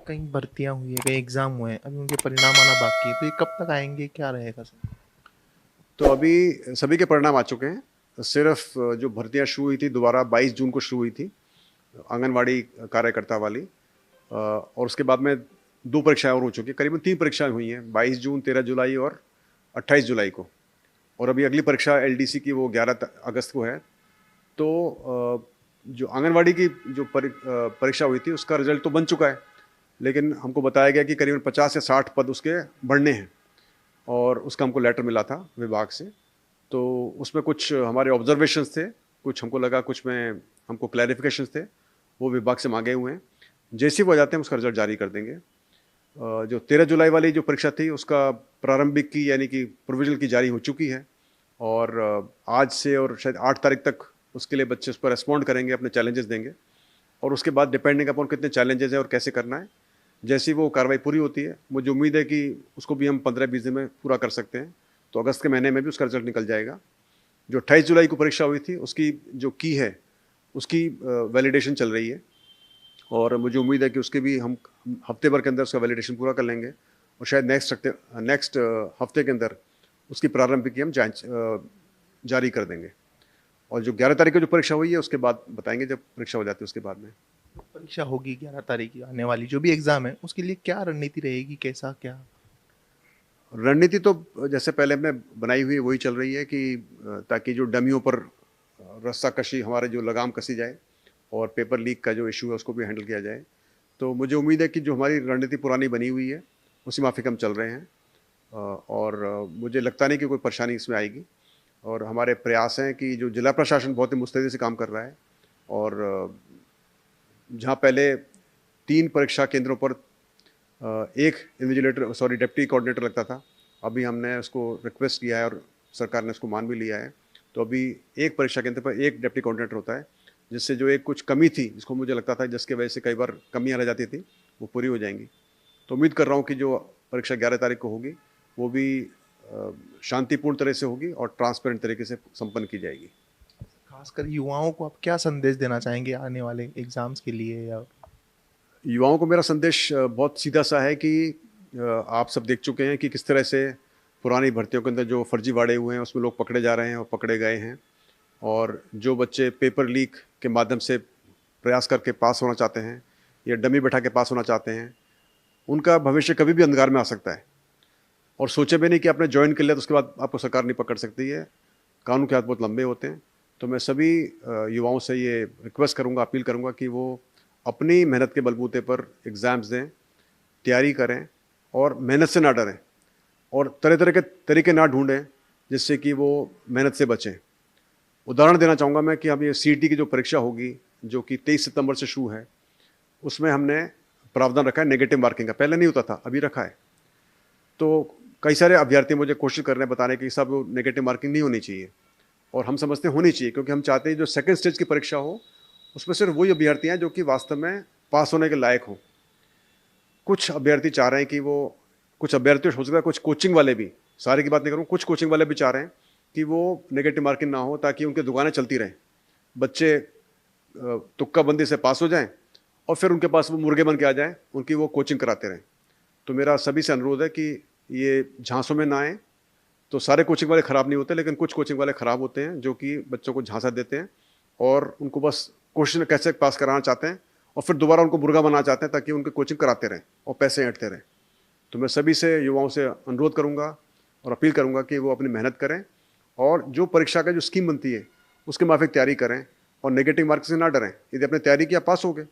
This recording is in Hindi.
कई भर्तियाँ हुई हैं, कई एग्ज़ाम हुए हैं, अभी उनके परिणाम आना बाकी है, तो ये कब तक आएँगे? क्या रहेगा सर? तो अभी सभी के परिणाम आ चुके हैं। सिर्फ जो भर्तियां शुरू हुई थी दोबारा 22 जून को शुरू हुई थी, आंगनवाड़ी कार्यकर्ता वाली। और उसके बाद में 2 परीक्षाएं और हो चुकी हैं, करीबन 3 परीक्षाएं हुई हैं, 22 जून, 13 जुलाई और 28 जुलाई को। और अभी अगली परीक्षा एलडीसी की वो 11 अगस्त को है। तो जो आंगनवाड़ी की जो परीक्षा हुई थी उसका रिजल्ट तो बन चुका है, लेकिन हमको बताया गया कि करीबन 50 या 60 पद उसके बढ़ने हैं, और उसका हमको लेटर मिला था विभाग से। तो उसमें कुछ हमारे ऑब्जर्वेशंस थे, कुछ हमको लगा, कुछ में हमको क्लैरिफिकेशंस थे, वो विभाग से मांगे हुए हैं। जैसे ही वो आ जाते हैं उसका रिजल्ट जारी कर देंगे। जो 13 जुलाई वाली जो परीक्षा थी उसका प्रारंभिक की यानी कि प्रोविजनल की जारी हो चुकी है, और आज से और शायद 8 तारीख तक उसके लिए बच्चे उस पर रिस्पॉन्ड करेंगे, अपने चैलेंजेस देंगे, और उसके बाद डिपेंडिंग अपॉन कितने चैलेंजेस हैं और कैसे करना है, जैसी वो कार्रवाई पूरी होती है, मुझे उम्मीद है कि उसको भी हम 15-20 दिन में पूरा कर सकते हैं। तो अगस्त के महीने में भी उसका रिजल्ट निकल जाएगा। जो 28 जुलाई को परीक्षा हुई थी उसकी जो की है उसकी वैलिडेशन चल रही है, और मुझे उम्मीद है कि उसके भी हम हफ्ते भर के अंदर उसका वैलिडेशन पूरा कर लेंगे, और शायद नेक्स्ट हफ्ते के अंदर उसकी प्रारंभिक की हम जांच जारी कर देंगे। और जो 11 तारीख को जो परीक्षा हुई है उसके बाद बताएंगे, जब परीक्षा हो जाती है उसके बाद में। परीक्षा होगी 11 तारीख की आने वाली, जो भी एग्ज़ाम है, उसके लिए क्या रणनीति रहेगी? कैसा क्या? रणनीति तो जैसे पहले हमने बनाई हुई है वही चल रही है कि ताकि जो डमियों पर रस्सा कशी, हमारे जो लगाम कसी जाए, और पेपर लीक का जो इशू है उसको भी हैंडल किया जाए। तो मुझे उम्मीद है कि जो हमारी रणनीति पुरानी बनी हुई है उसी माफिक हम चल रहे हैं, और मुझे लगता नहीं कि कोई परेशानी इसमें आएगी। और हमारे प्रयास हैं कि जो जिला प्रशासन बहुत ही मुस्तैदी से काम कर रहा है, और जहाँ पहले 3 परीक्षा केंद्रों पर एक इन्विजिलेटर, सॉरी, डिप्टी कोऑर्डिनेटर लगता था, अभी हमने उसको रिक्वेस्ट किया है और सरकार ने उसको मान भी लिया है। तो अभी एक परीक्षा केंद्र पर एक डिप्टी कोऑर्डिनेटर होता है, जिससे जो एक कुछ कमी थी, जिसको मुझे लगता था जिसकी वजह से कई बार कमियाँ रह जाती थी, वो पूरी हो जाएंगी। तो उम्मीद कर रहा हूँ कि जो परीक्षा 11 तारीख को होगी वो भी शांतिपूर्ण तरह से होगी और ट्रांसपेरेंट तरीके से संपन्न की जाएगी। खासकर युवाओं को आप क्या संदेश देना चाहेंगे आने वाले एग्ज़ाम्स के लिए या युवाओं को मेरा संदेश बहुत सीधा सा है कि आप सब देख चुके हैं कि किस तरह से पुरानी भर्तियों के अंदर जो फर्जीवाड़े हुए हैं उसमें लोग पकड़े जा रहे हैं और पकड़े गए हैं, और जो बच्चे पेपर लीक के माध्यम से प्रयास करके पास होना चाहते हैं या डमी बैठा के पास होना चाहते हैं, उनका भविष्य कभी भी अंधकार में आ सकता है। और सोचे भी नहीं कि आपने ज्वाइन कर लिया तो उसके बाद आपको सरकार नहीं पकड़ सकती है, कानून के हाथ बहुत लंबे होते हैं। तो मैं सभी युवाओं से ये रिक्वेस्ट करूँगा, अपील करूँगा कि वो अपनी मेहनत के बलबूते पर एग्ज़ाम्स दें, तैयारी करें, और मेहनत से ना डरें, और तरह तरह के तरीके ना ढूंढें जिससे कि वो मेहनत से बचें। उदाहरण देना चाहूँगा मैं कि अब ये सीईटी की जो परीक्षा होगी जो कि 23 सितंबर से शुरू है, उसमें हमने प्रावधान रखा है नेगेटिव मार्किंग का, पहले नहीं होता था, अभी रखा है। तो कई सारे अभ्यर्थी मुझे कोशिश कर रहे हैं बताने की साहब वो नेगेटिव मार्किंग नहीं होनी चाहिए, और हम समझते हैं होनी चाहिए, क्योंकि हम चाहते हैं जो सेकंड स्टेज की परीक्षा हो उसमें सिर्फ वही अभ्यर्थी हैं जो कि वास्तव में पास होने के लायक हों। कुछ अभ्यर्थी चाह रहे हैं कि वो, कुछ अभ्यर्थी हो सकता है, कुछ कोचिंग वाले भी, सारे की बात नहीं करूँ, कुछ कोचिंग वाले भी चाह रहे हैं कि वो नेगेटिव मार्किंग ना हो ताकि उनकी दुकानें चलती रहें, बच्चे तुक्का बंदी से पास हो जाएं और फिर उनके पास वो मुर्गे बन के आ जाएं, उनकी वो कोचिंग कराते रहें। तो मेरा सभी से अनुरोध है कि ये झांसों में ना आए। तो सारे कोचिंग वाले ख़राब नहीं होते, लेकिन कुछ कोचिंग वाले ख़राब होते हैं जो कि बच्चों को झांसा देते हैं और उनको बस क्वेश्चन कैसे पास कराना चाहते हैं, और फिर दोबारा उनको मुर्गा बनाना चाहते हैं ताकि उनकी कोचिंग कराते रहें और पैसे ऐंठते रहें। तो मैं सभी से, युवाओं से अनुरोध करूँगा और अपील करूँगा कि वो अपनी मेहनत करें, और जो परीक्षा का जो स्कीम बनती है उसके माफिक तैयारी करें, और नेगेटिव मार्क्स से ना डरें। यदि आपने तैयारी किया, पास हो गए,